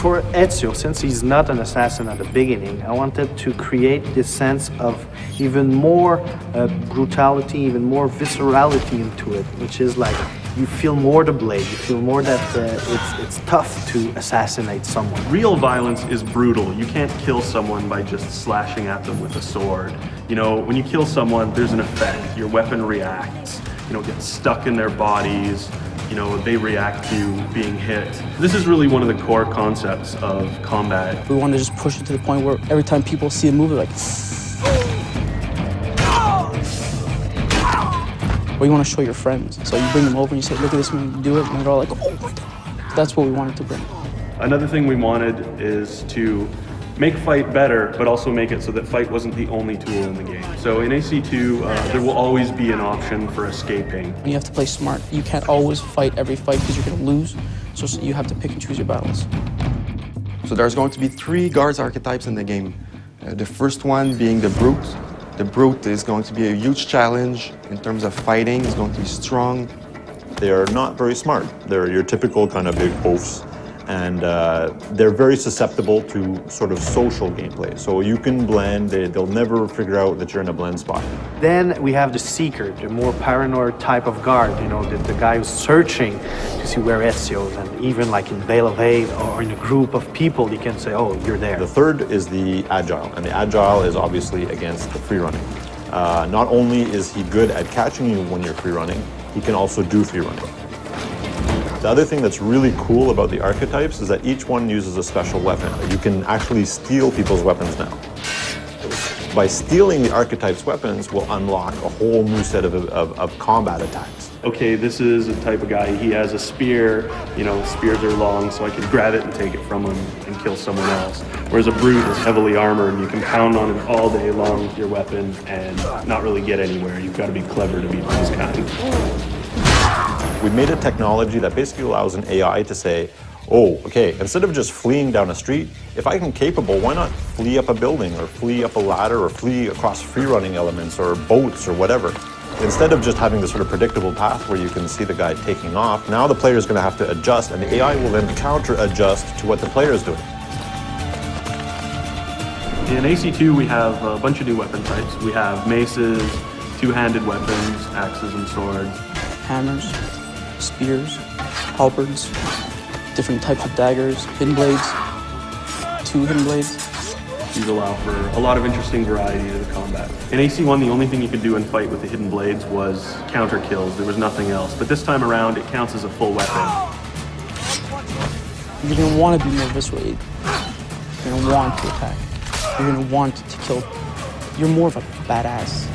For Ezio, since he's not an assassin at the beginning, I wanted to create this sense of even more brutality, even more viscerality into it, which is like you feel more the blade, you feel more that it's tough to assassinate someone. Real violence is brutal. You can't kill someone by just slashing at them with a sword. You know, when you kill someone, there's an effect. Your weapon reacts, gets stuck in their bodies. They react to being hit. This is really one of the core concepts of combat. We want to just push it to the point where every time people see a move, they're like, well, you want to show your friends. So you bring them over and you say, look at this man do it, and they're all like, oh my God. That's what we wanted to bring. Another thing we wanted is to make fight better, but also make it so that fight wasn't the only tool in the game. So in AC2, there will always be an option for escaping. You have to play smart. You can't always fight every fight because you're going to lose. So you have to pick and choose your battles. So there's going to be 3 guards archetypes in the game. The first one being the Brute. The Brute is going to be a huge challenge in terms of fighting. It's going to be strong. They are not very smart. They're your typical kind of big oafs. And they're very susceptible to sort of social gameplay. So you can blend, they'll never figure out that you're in a blend spot. Then we have the Seeker, the more paranoid type of guard, the guy who's searching to see where Ezio is, and even like in Veil of Hate or in a group of people, you can say, oh, you're there. The third is the Agile, and the Agile is obviously against the free running. Not only is he good at catching you when you're free running, he can also do free running. The other thing that's really cool about the archetypes is that each one uses a special weapon. You can actually steal people's weapons now. By stealing the archetypes' weapons will unlock a whole new set of combat attacks. Okay, this is a type of guy, he has a spear, spears are long, so I can grab it and take it from him and kill someone else. Whereas a Brute is heavily armored and you can pound on him all day long with your weapon and not really get anywhere. You've got to be clever to beat this kind. We made a technology that basically allows an AI to say, oh, okay, instead of just fleeing down a street, if I'm capable, why not flee up a building or flee up a ladder or flee across free running elements or boats or whatever. Instead of just having this sort of predictable path where you can see the guy taking off, now the player is going to have to adjust, and the AI will then counter-adjust to what the player is doing. In AC2, we have a bunch of new weapon types. We have maces, two-handed weapons, axes and swords. Hammers, spears, halberds, different types of daggers, hidden blades, 2 hidden blades. These allow for a lot of interesting variety to the combat. In AC1, the only thing you could do in fight with the hidden blades was counter kills. There was nothing else. But this time around, it counts as a full weapon. You're going to want to be more visceral. You're going to want to attack. You're going to want to kill. You're more of a badass.